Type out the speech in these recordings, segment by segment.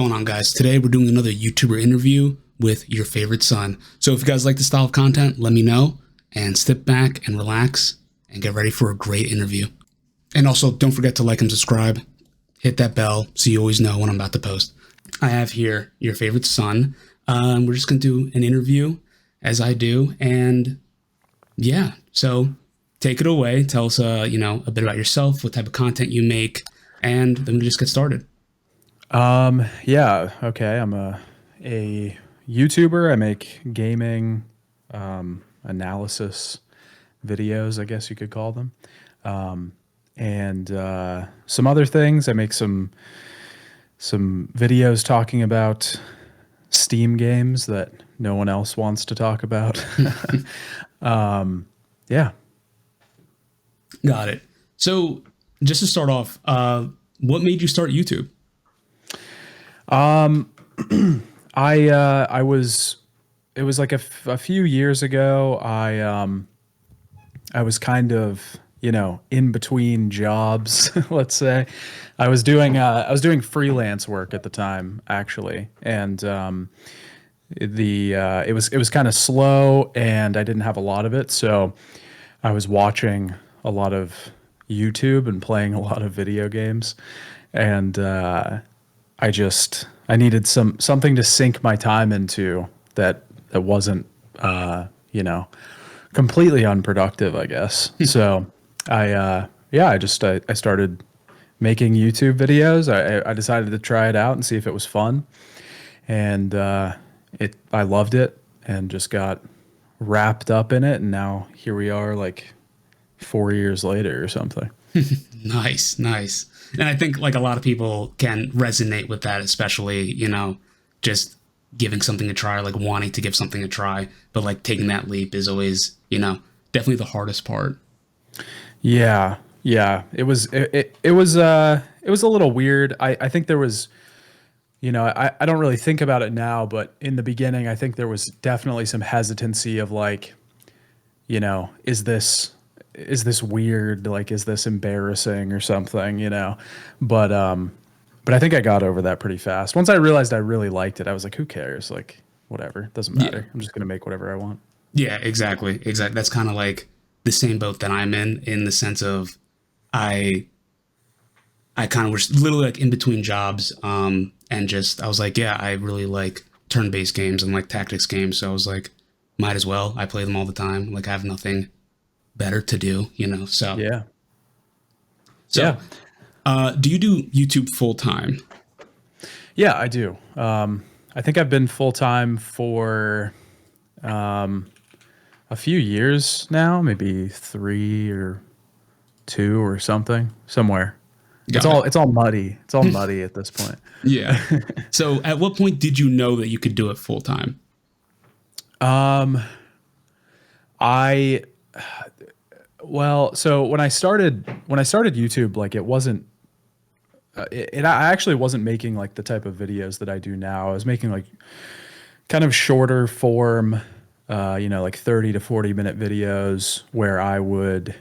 Going on, guys? Today we're doing another YouTuber interview with your favorite son. So if you guys like this style of content, let me know and sit back and relax and get ready for a great interview. And also don't forget to like and subscribe, hit that bell so you always know when I'm about to post. I have here your favorite son. We're just going to do an interview as I do. And yeah, so take it away. Tell us, a bit about yourself, what type of content you make, and then we just get started. Yeah, okay. I'm a YouTuber. I make gaming, analysis videos, I guess you could call them. And some other things. I make some videos talking about Steam games that no one else wants to talk about. Yeah. Got it. So just to start off, what made you start YouTube? I was it was like a few years ago. I was kind of, in between jobs, let's say. I was doing freelance work at the time, actually. And it was kind of slow and I didn't have a lot of it, so I was watching a lot of YouTube and playing a lot of video games. And I needed something to sink my time into that wasn't completely unproductive, I guess. So I started making YouTube videos. I decided to try it out and see if it was fun, and I loved it and just got wrapped up in it, and now here we are, like 4 years later or something. Nice, nice. And I think like a lot of people can resonate with that, especially, just giving something a try, like wanting to give something a try, but like taking that leap is always, definitely the hardest part. Yeah, yeah. It was a little weird. I think there was, I don't really think about it now, but in the beginning, I think there was definitely some hesitancy of like, is this weird? Like, is this embarrassing or something? But I think I got over that pretty fast. Once I realized I really liked it, I was like, who cares? Like, whatever, doesn't Yeah. matter. I'm just gonna make whatever I want. Yeah, exactly. Exactly. That's kind of like the same boat that I'm in the sense of I I kind of was literally like in between jobs and just I was like, yeah, I really like turn-based games and like tactics games, so I was like might as well. I play them all the time. Like I have nothing better to do. So Yeah, so yeah, do you do YouTube full time? yeah. I do. I think I've been full time for a few years now, maybe 3 or 2 or something, somewhere. It's Got all it. it's all muddy. It's all muddy at this point. Yeah. So at what point did you know that you could do it full time? I Well, so when I started YouTube, like it wasn't I actually wasn't making like the type of videos that I do now. I was making like kind of shorter form, like 30 to 40-minute videos where I would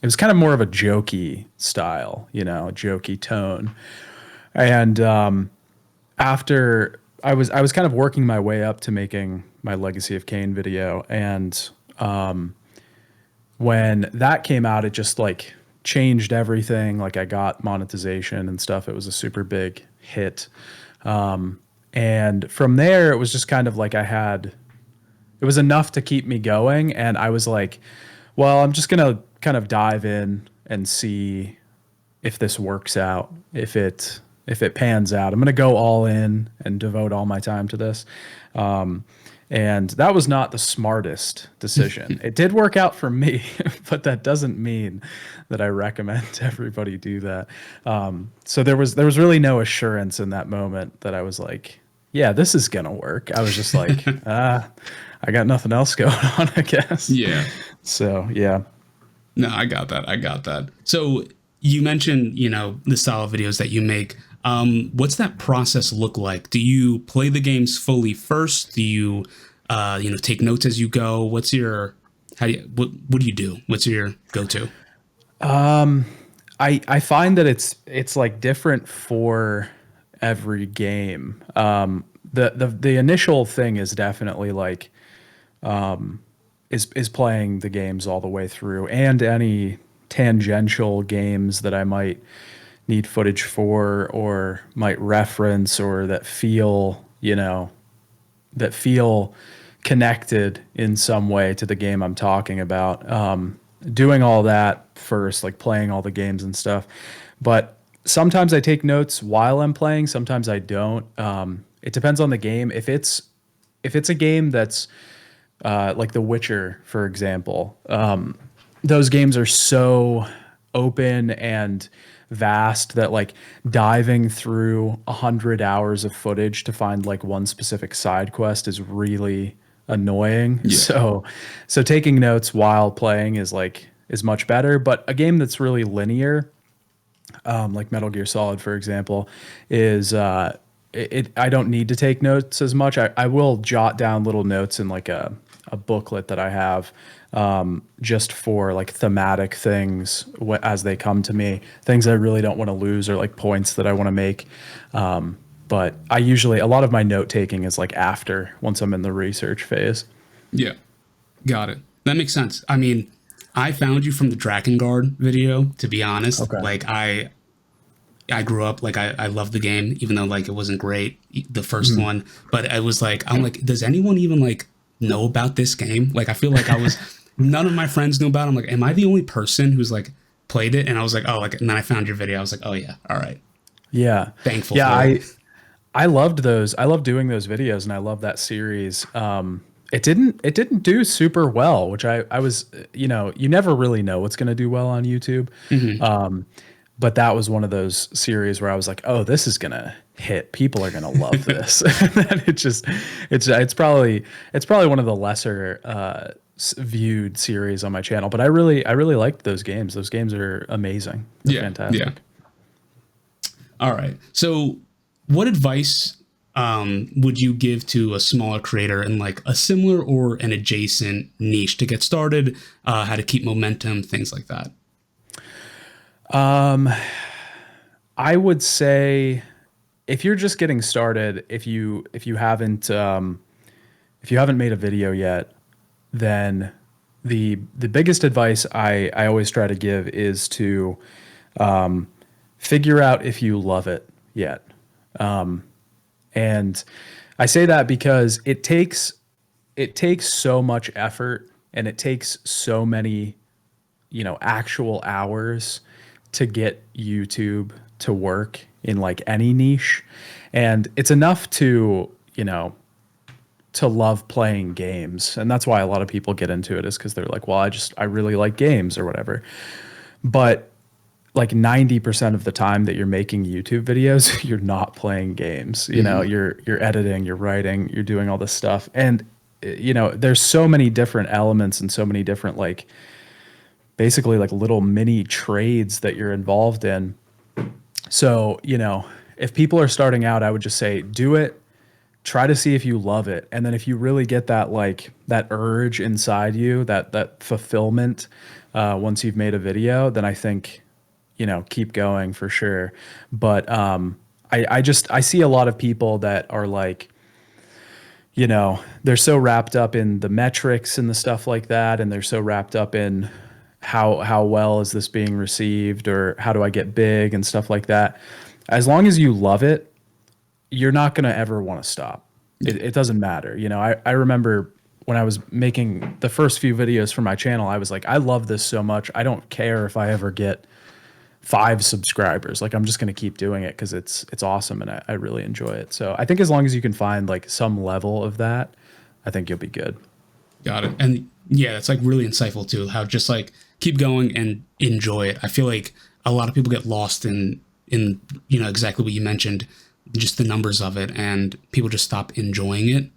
it was kind of more of a jokey style, a jokey tone. And after I was kind of working my way up to making my Legacy of Kain video, and when that came out, it just like changed everything. Like I got monetization and stuff. It was a super big hit. And from there, it was just kind of like it was enough to keep me going. And I was like, well, I'm just going to kind of dive in and see if this works out, if it pans out. I'm going to go all in and devote all my time to this. And that was not the smartest decision. It did work out for me, but that doesn't mean that I recommend everybody do that. So there was really no assurance in that moment that I was like, yeah, this is gonna work. I was just like, I got nothing else going on, I guess. Yeah. So yeah. No, I got that. I got that. So you mentioned, the style of videos that you make. What's that process look like? Do you play the games fully first? Do you, take notes as you go? What do you do? What's your go-to? I find that it's like different for every game. The initial thing is definitely like is playing the games all the way through, and any tangential games that I might need footage for or might reference or that feel, that feel connected in some way to the game I'm talking about. Doing all that first, like playing all the games and stuff. But sometimes I take notes while I'm playing. Sometimes I don't. It depends on the game. If it's a game that's like The Witcher, for example, those games are so open and vast that like diving through 100 hours of footage to find like one specific side quest is really annoying. Yeah. So taking notes while playing is much better. But a game that's really linear, like Metal Gear Solid, for example, is I don't need to take notes as much. I will jot down little notes in like a booklet that I have, just for like thematic things as they come to me, things I really don't want to lose or like points that I want to make. But I usually, a lot of my note taking is like once I'm in the research phase. Yeah. Got it. That makes sense. I mean, I found you from the Drakengard video, to be honest. Okay. Like I grew up like I loved the game, even though like it wasn't great, the first one. But I was like, I'm like, does anyone even like know about this game? Like I feel like none of my friends knew about it. I'm like, am I the only person who's like played it? And I was like, oh, like, and then I found your video. I was like, oh yeah, all right. Yeah. Thankful. Yeah. For it. I loved those. I loved doing those videos and I love that series. It didn't do super well, which I was, you never really know what's going to do well on YouTube. But that was one of those series where I was like, oh, this is going to hit. People are going to love this. And it's probably one of the lesser, viewed series on my channel, but I really liked those games. Those games are amazing. They're fantastic. Yeah. All right. So what advice would you give to a smaller creator in like a similar or an adjacent niche to get started, how to keep momentum, things like that? I would say if you're just getting started, if you haven't made a video yet, then the biggest advice I always try to give is to figure out if you love it yet. And I say that because it takes so much effort and it takes so many, actual hours to get YouTube to work in like any niche. And it's enough to love playing games. And that's why a lot of people get into it, is because they're like, well, I really like games or whatever. But like 90% of the time that you're making YouTube videos, you're not playing games. You're editing, you're writing, you're doing all this stuff. And there's so many different elements and so many different like basically like little mini trades that you're involved in. So, if people are starting out, I would just say do it. Try to see if you love it. And then if you really get that like that urge inside you, that fulfillment once you've made a video, then I think keep going for sure. But I see a lot of people that are like, they're so wrapped up in the metrics and the stuff like that, and they're so wrapped up in how well is this being received or how do I get big and stuff like that. As long as you love it, you're not going to ever want to stop. It doesn't matter. I remember when I was making the first few videos for my channel, I was like, I love this so much. I don't care if I ever get 5 subscribers. Like, I'm just going to keep doing it because it's awesome and I really enjoy it. So I think as long as you can find like some level of that, I think you'll be good. Got it. And yeah, it's like really insightful too, how just like keep going and enjoy it. I feel like a lot of people get lost in exactly what you mentioned, just the numbers of it, and people just stop enjoying it.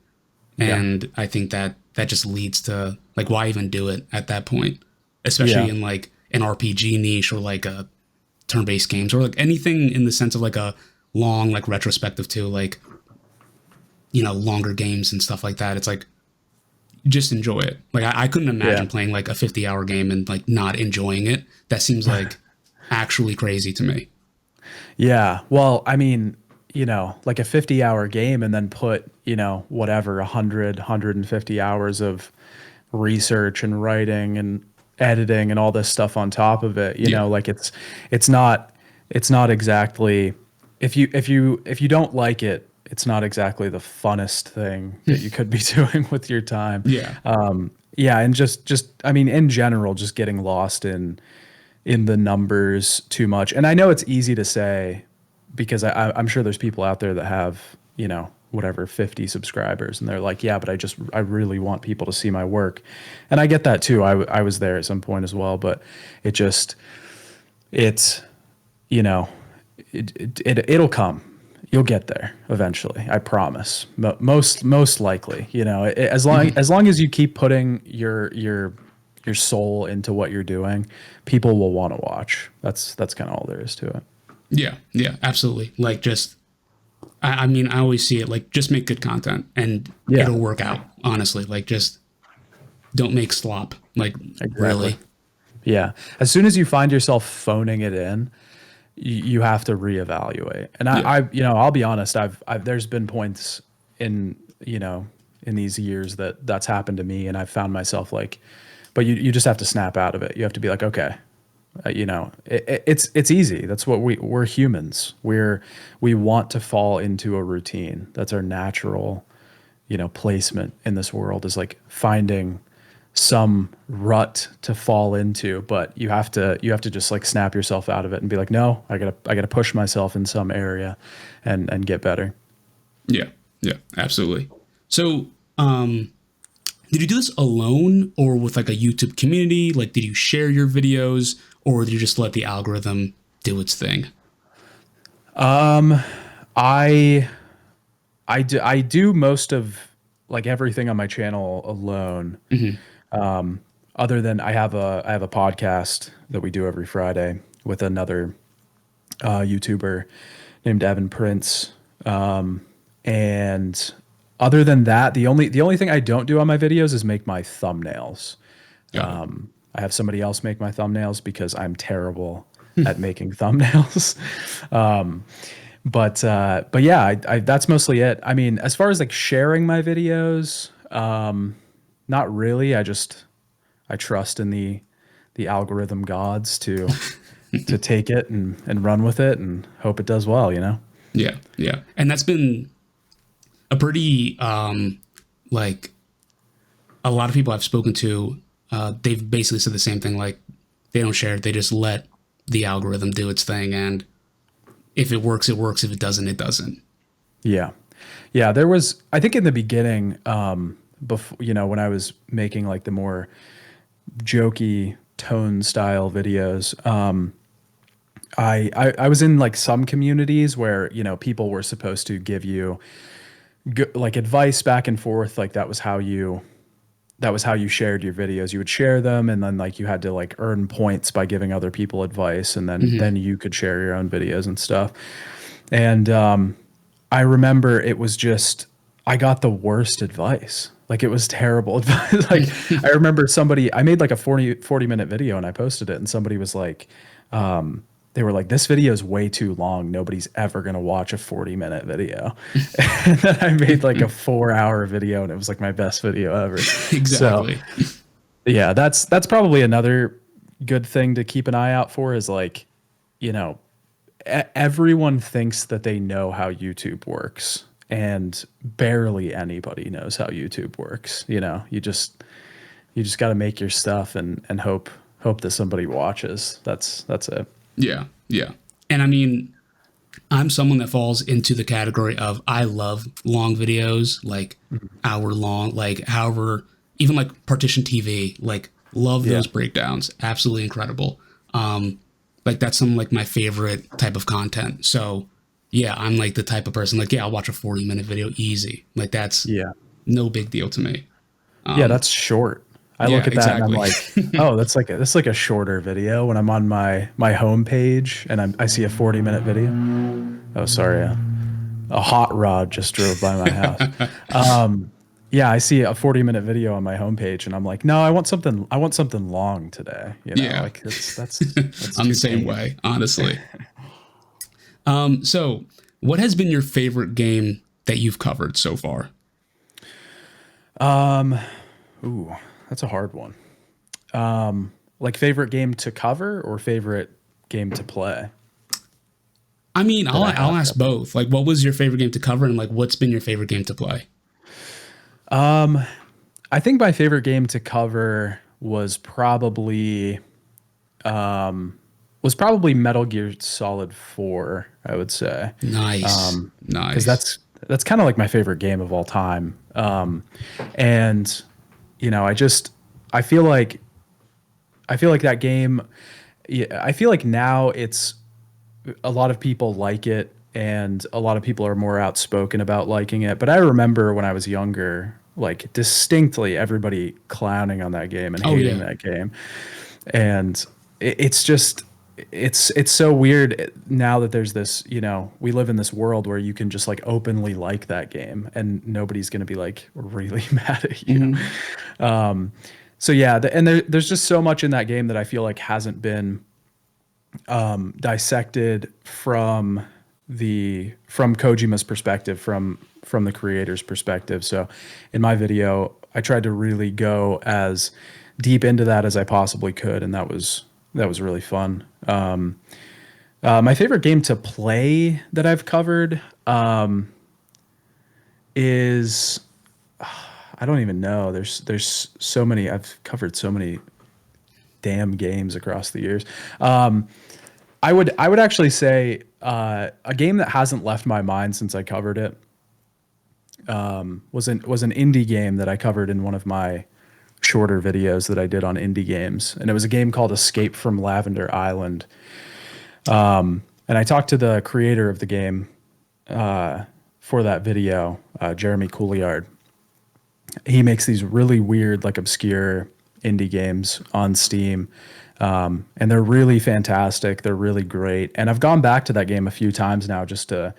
And I think that just leads to like, why even do it at that point, especially in like an RPG niche or like a turn-based games or like anything in the sense of like a long, like retrospective too, like, longer games and stuff like that. It's like, just enjoy it. Like I couldn't imagine playing like a 50-hour game and like not enjoying it. That seems like actually crazy to me. Yeah. Well, I mean, you know, like a 50-hour game and then put, you know, whatever, 150 hours of research and writing and editing and all this stuff on top of it, you Yeah. know, like it's not it's not exactly, if you don't like it, it's not exactly the funnest thing that you could be doing with your time. Yeah. Yeah, and just I mean, in general, just getting lost in the numbers too much. And I know it's easy to say because I'm sure there's people out there that have, you know, whatever, 50 subscribers, and they're like, yeah, but I really want people to see my work. And I get that too. I was there at some point as well, but it's, you know, it'll come. You'll get there eventually. I promise. Most likely, you know, as long as you keep putting your soul into what you're doing, people will want to watch. That's kind of all there is to it. Yeah. Yeah. Absolutely. Like just, I mean, I always see it like just make good content and Yeah. it'll work out. Honestly, like just don't make slop. Like really. Yeah. As soon as you find yourself phoning it in, you have to reevaluate. And I, you know, I'll be honest. I've there's been points in, you know, in these years that's happened to me, and I've found myself like, but you just have to snap out of it. You have to be like, okay, you know, it's easy. That's what we're humans. We want to fall into a routine. That's our natural, you know, placement in this world, is like finding some rut to fall into, but you have to just like snap yourself out of it and be like, no, I gotta push myself in some area and get better. Yeah. Yeah. Absolutely. So, did you do this alone or with like a YouTube community? Like, did you share your videos or did you just let the algorithm do its thing? I I do most of like everything on my channel alone. Other than I have a podcast that we do every Friday with another YouTuber named Evan Prince. And other than that, the only thing I don't do on my videos is make my thumbnails. Got it. I have somebody else make my thumbnails because I'm terrible at making thumbnails. But yeah, I that's mostly it. I mean, as far as like sharing my videos, not really. I trust in the algorithm gods to take it and run with it and hope it does well, you know? Yeah. Yeah. And that's been a pretty, like a lot of people I've spoken to, they've basically said the same thing. Like they don't share it. They just let the algorithm do its thing. And if it works, it works. If it doesn't, it doesn't. Yeah. Yeah. There was, I think in the beginning, before, you know, when I was making like the more jokey tone style videos, I was in like some communities where, you know, people were supposed to give you like advice back and forth. Like that was how you shared your videos. You would share them, and then like you had to like earn points by giving other people advice, and then you could share your own videos and stuff. And I remember it was just, I got the worst advice. Like it was terrible advice. Like I remember I made like a 40 minute video and I posted it, and somebody was like, they were like, this video is way too long. Nobody's ever going to watch a 40-minute video. And then I made like a 4-hour video, and it was like my best video ever. Exactly. So, yeah, that's probably another good thing to keep an eye out for, is like, you know, everyone thinks that they know how YouTube works, and barely anybody knows how YouTube works. You know, you just got to make your stuff and hope that somebody watches. That's it. Yeah. Yeah. And I mean, I'm someone that falls into the category of I love long videos, like hour long, like however, even like Partition TV, like love those breakdowns. Absolutely incredible. Like that's some like my favorite type of content. So yeah, I'm like the type of person like, yeah, I'll watch a 40-minute video easy. Like that's no big deal to me. Yeah, that's short. I look at that and I'm like, oh, that's like a shorter video. When I'm on my home page and I see a 40-minute video. Oh, sorry, a hot rod just drove by my house. Yeah, I see a 40-minute video on my homepage, and I'm like, no, I want something long today. You know, like that's I'm the same way, honestly. So What has been your favorite game that you've covered so far? Ooh, that's a hard one. Like favorite game to cover or favorite game to play I mean, that I I'll have ask covered. both. Like, what was your favorite game to cover, and like, what's been your favorite game to play? I think my favorite game to cover was probably Metal Gear Solid 4, I would say. Nice, Because nice. that's kind of like my favorite game of all time. And you know, I feel like I feel like that game. Yeah, I feel like now it's a lot of people like it, and a lot of people are more outspoken about liking it. But I remember when I was younger, like distinctly everybody clowning on that game and Oh hating yeah. that game. And it's just it's so weird now that there's this, you know, we live in this world where you can just like openly like that game and nobody's going to be like really mad at you. Mhm. So yeah, and there's just so much in that game that I feel like hasn't been dissected from Kojima's perspective, from the creator's perspective. So in my video, I tried to really go as deep into that as I possibly could, and that was really fun. My favorite game to play that I've covered is I don't even know. There's so many. I've covered so many damn games across the years. I would actually say a game that hasn't left my mind since I covered it was an indie game that I covered in one of my shorter videos that I did on indie games, and it was a game called Escape from Lavender Island. And I talked to the creator of the game for that video, Jeremy Couliard. He makes these really weird, like obscure indie games on Steam. And they're really fantastic. They're really great. And I've gone back to that game a few times now just to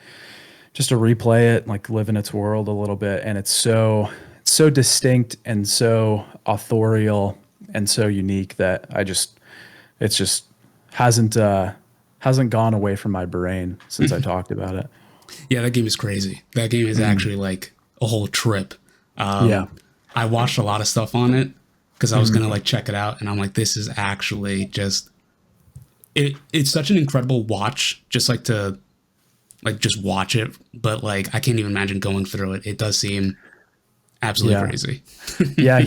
replay it, like live in its world a little bit. And it's so distinct and so authorial and so unique that it's just hasn't hasn't gone away from my brain since I talked about it. Yeah, that game is crazy. That game is actually like a whole trip. Yeah. I watched a lot of stuff on it because I was gonna like check it out, and I'm like, this is actually just it's such an incredible watch, just like to like just watch it. But like, I can't even imagine going through it. It does seem absolutely Yeah. crazy. Yeah,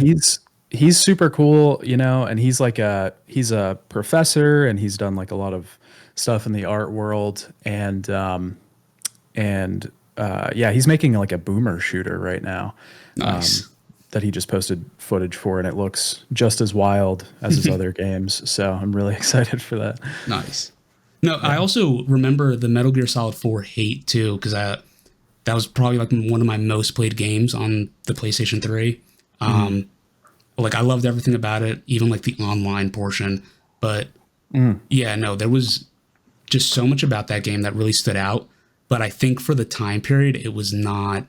he's super cool, you know, and he's a professor, and he's done like a lot of stuff in the art world, and yeah, he's making like a boomer shooter right now Nice. that he just posted footage for, and it looks just as wild as his other games. So I'm really excited for that. Nice. No, I also remember the Metal Gear Solid 4 hate too, because that was probably like one of my most played games on the PlayStation 3. Like, I loved everything about it, even like the online portion. But yeah, no, there was just so much about that game that really stood out. But I think for the time period, it was not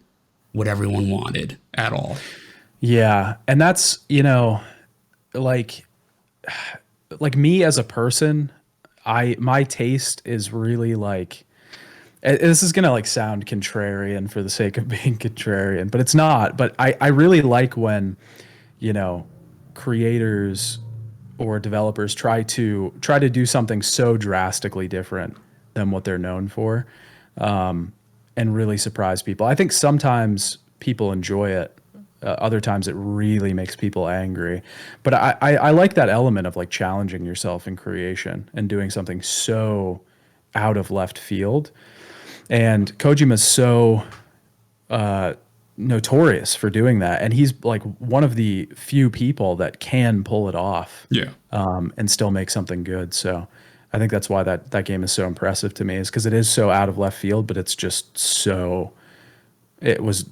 what everyone wanted at all. Yeah, and that's, you know, like me as a person, my taste is really like this is gonna like sound contrarian for the sake of being contrarian, but it's not. But I really like when, you know, creators or developers try to do something so drastically different than what they're known for, and really surprise people. I think sometimes people enjoy it. Other times it really makes people angry. But I like that element of like challenging yourself in creation and doing something so out of left field. And Kojima's so notorious for doing that. And he's like one of the few people that can pull it off, Yeah. and still make something good. So I think that's why that game is so impressive to me, is because it is so out of left field, but it's just so it was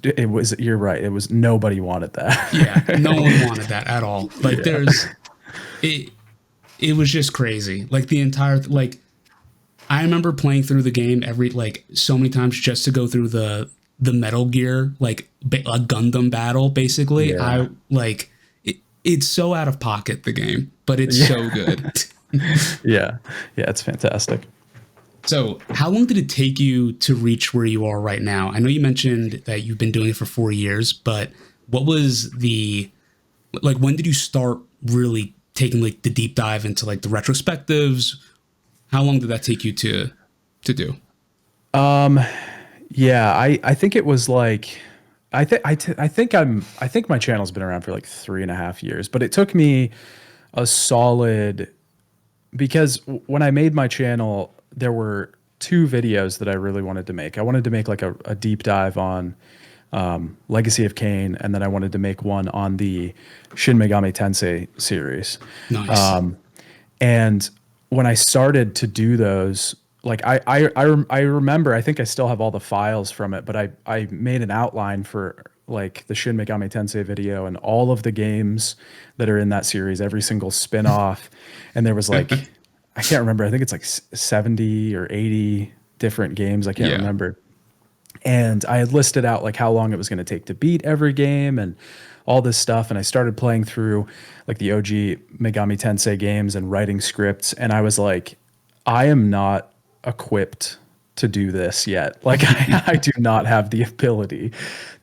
you're right. It was nobody wanted Yeah. that. No one wanted that at all. Like, Yeah. it, it was just crazy. Like, the entire, like, I remember playing through the game every, like, so many times just to go through the Metal Gear, like, a Gundam battle, basically. Yeah. I, like, it's so out of pocket, the game, but it's Yeah. so good. Yeah. Yeah. It's fantastic. So, how long did it take you to reach where you are right now? I know you mentioned that you've been doing it for 4 years, but what was the like? When did you start really taking like the deep dive into like the retrospectives? How long did that take you to do? Yeah, I think it was like I think my channel's been around for like 3.5 years, but it took me a solid because when I made my channel, there were two videos that I really wanted to make. I wanted to make like a deep dive on Legacy of Kain, and then I wanted to make one on the Shin Megami Tensei series. Nice. And when I started to do those, like I remember, I think I still have all the files from it, but I made an outline for like the Shin Megami Tensei video and all of the games that are in that series, every single spin-off. And there was like, I can't remember, I think it's like 70 or 80 different games. I can't Yeah. remember. And I had listed out like how long it was going to take to beat every game and all this stuff. And I started playing through like the OG Megami Tensei games and writing scripts. And I was like, I am not equipped to do this yet. Like I do not have the ability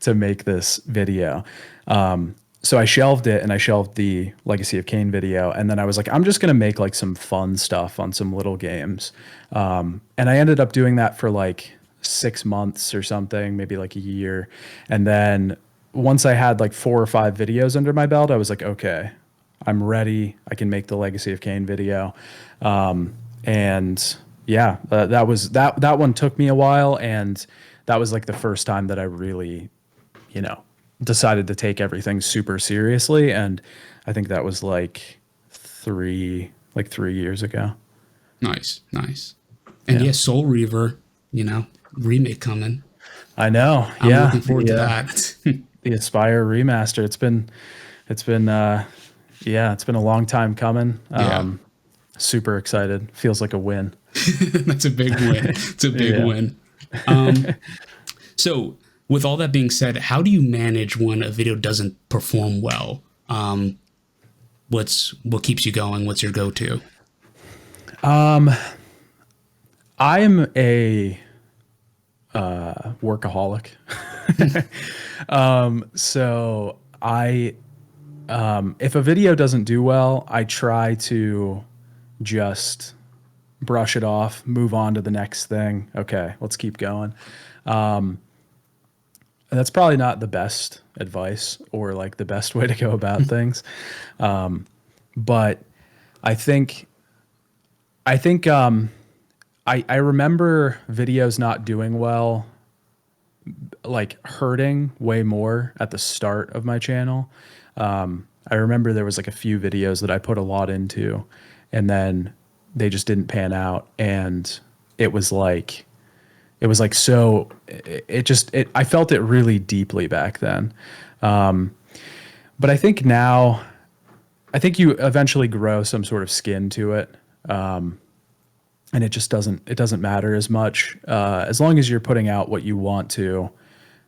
to make this video. So I shelved it and I shelved the Legacy of Kain video. And then I was like, I'm just going to make like some fun stuff on some little games. And I ended up doing that for like 6 months or something, maybe like a year. And then once I had like 4 or 5 videos under my belt, I was like, okay, I'm ready. I can make the Legacy of Kain video. And yeah, that one took me a while. And that was like the first time that I really, you know, decided to take everything super seriously. And I think that was like 3 years ago. Nice, nice. And yeah, Soul Reaver, remake coming. I know. I'm Yeah. looking forward to that. The Aspire remaster. It's been it's been a long time coming. Yeah. Super excited. Feels like a win. That's a big win. It's a big win. So, with all that being said, how do you manage when a video doesn't perform well? What keeps you going? What's your go-to? I'm a workaholic. So if a video doesn't do well, I try to just brush it off, move on to the next thing. Okay, let's keep going. And that's probably not the best advice or like the best way to go about things. But I think I remember videos not doing well, like hurting way more at the start of my channel. I remember there was like a few videos that I put a lot into and then they just didn't pan out. And it was like, so I felt it really deeply back then. But I think now, I think you eventually grow some sort of skin to it. And it just doesn't matter as much. As long as you're putting out what you want to,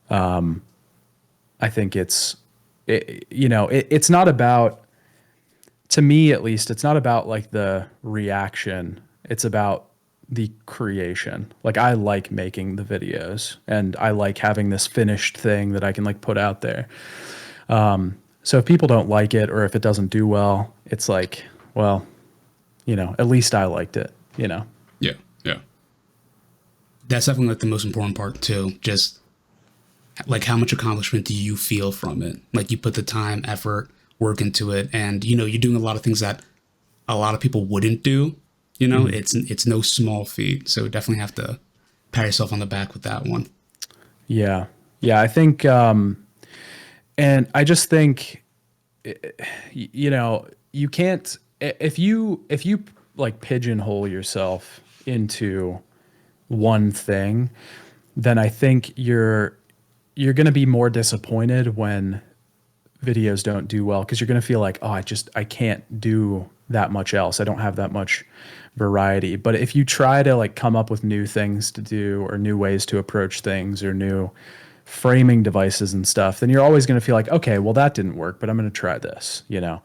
I think it's not about, to me at least, it's not about like the reaction. It's about the creation. Like I like making the videos and I like having this finished thing that I can like put out there. So if people don't like it or if it doesn't do well, it's like, well, at least I liked it, Yeah, yeah. That's definitely like the most important part too. Just like how much accomplishment do you feel from it? Like you put the time, effort, work into it, and you're doing a lot of things that a lot of people wouldn't do. It's no small feat. So definitely have to pat yourself on the back with that one. Yeah. Yeah. I think, and I just think, you can't, if you like pigeonhole yourself into one thing, then I think you're going to be more disappointed when videos don't do well. Cause you're going to feel like, oh, I can't do that much else. I don't have that much variety. But if you try to like come up with new things to do or new ways to approach things or new framing devices and stuff, then you're always going to feel like, okay, well that didn't work, but I'm going to try this, Yeah.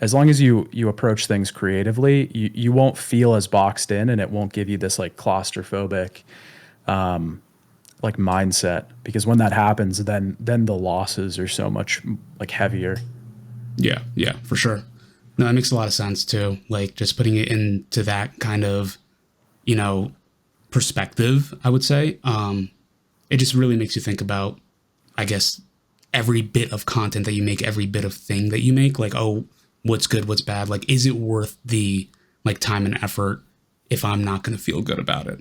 as long as you approach things creatively, you won't feel as boxed in, and it won't give you this like claustrophobic like mindset, because when that happens, then the losses are so much like heavier. Yeah, yeah, for sure. No, that makes a lot of sense too. Like just putting it into that kind of, you know, perspective, I would say. It just really makes you think about, I guess, every bit of content that you make, every bit of thing that you make. Like, oh, what's good, what's bad? Like, is it worth the like time and effort if I'm not going to feel good about it?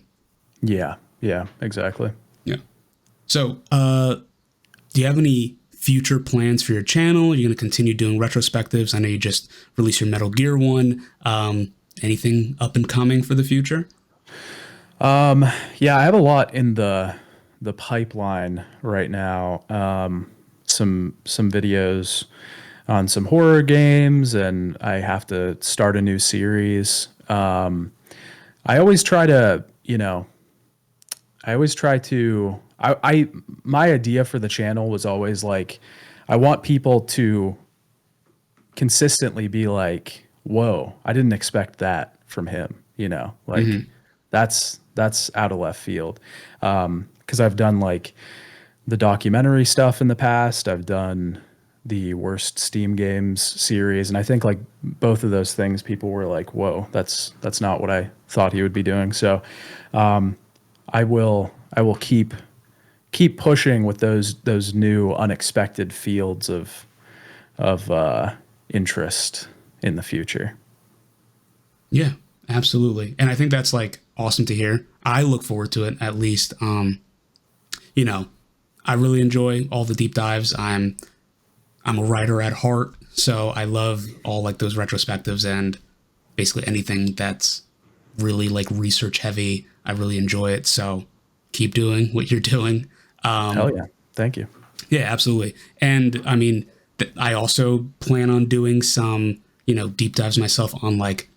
Yeah, yeah, exactly. Yeah. So, do you have any future plans for your channel? You're going to continue doing retrospectives. I know you just released your Metal Gear one. Anything up and coming for the future? Yeah, I have a lot in the pipeline right now. Some videos on some horror games, and I have to start a new series. I always try to, you know, I always try to. I my idea for the channel was always like, I want people to consistently be like, "Whoa, I didn't expect that from him." You know, like that's out of left field. Because I've done like the documentary stuff in the past. I've done the worst Steam games series, and I think like both of those things, people were like, "Whoa, that's not what I thought he would be doing." So, I will keep pushing with those new unexpected fields of interest in the future. Yeah, absolutely. And I think that's like awesome to hear. I look forward to it at least. You know, I really enjoy all the deep dives. I'm a writer at heart, so I love all like those retrospectives and basically anything that's really like research heavy. I really enjoy it. So keep doing what you're doing. Hell yeah. Thank you. Yeah, absolutely. And I mean, I also plan on doing some, you know, deep dives myself on like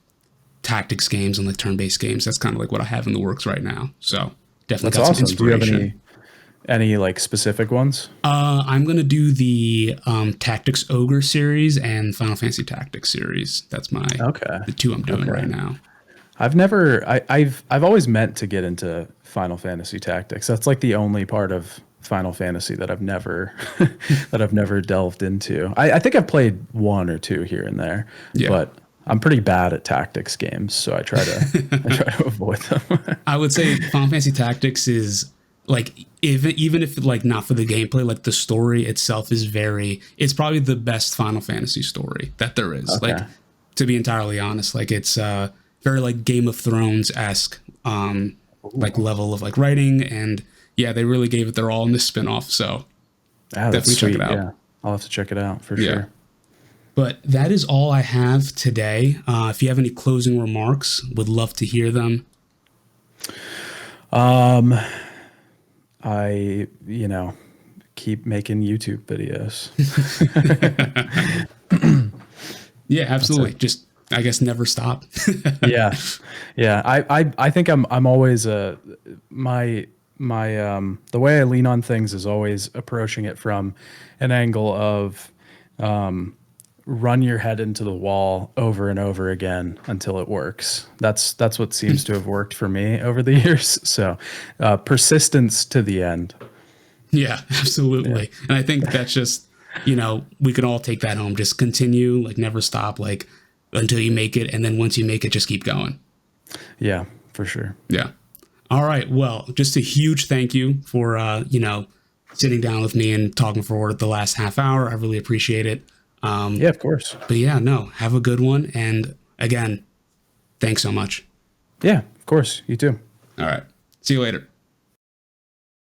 tactics games and like turn-based games. That's kind of like what I have in the works right now. So definitely That's got some awesome. Do you have inspiration. any like specific ones? I'm gonna do the Tactics Ogre series and Final Fantasy Tactics series. That's my Okay. the two I'm doing Okay. right now. I've always meant to get into Final Fantasy Tactics. That's like the only part of Final Fantasy that I've never that I've never delved into. I think I've played one or two here and there, Yeah. but I'm pretty bad at tactics games, so I try to I try to avoid them. I would say Final Fantasy Tactics is like even if like not for the gameplay, like the story itself is very. It's probably the best Final Fantasy story that there is. Like Okay. to be entirely honest, like it's very like Game of Thrones esque like level of like writing, and yeah, they really gave it their all in this spinoff. So Ah, that's definitely check sweet. it out. Yeah, I'll have to check it out for Yeah. sure. But that is all I have today. If you have any closing remarks, would love to hear them. I, keep making YouTube videos. Yeah, absolutely. Just I guess never stop. Yeah. Yeah. I think I'm always my the way I lean on things is always approaching it from an angle of run your head into the wall over and over again until it works. That's what seems to have worked for me over the years. So persistence to the end. Yeah, absolutely. And I think that's just, we can all take that home. Just continue, like never stop, like until you make it. And then once you make it, just keep going. Yeah, for sure. Yeah. All right. Well, just a huge thank you for, sitting down with me and talking for the last half hour. I really appreciate it. Yeah, of course. But yeah, no, have a good one. And again, thanks so much. Yeah, of course. You too. All right. See you later.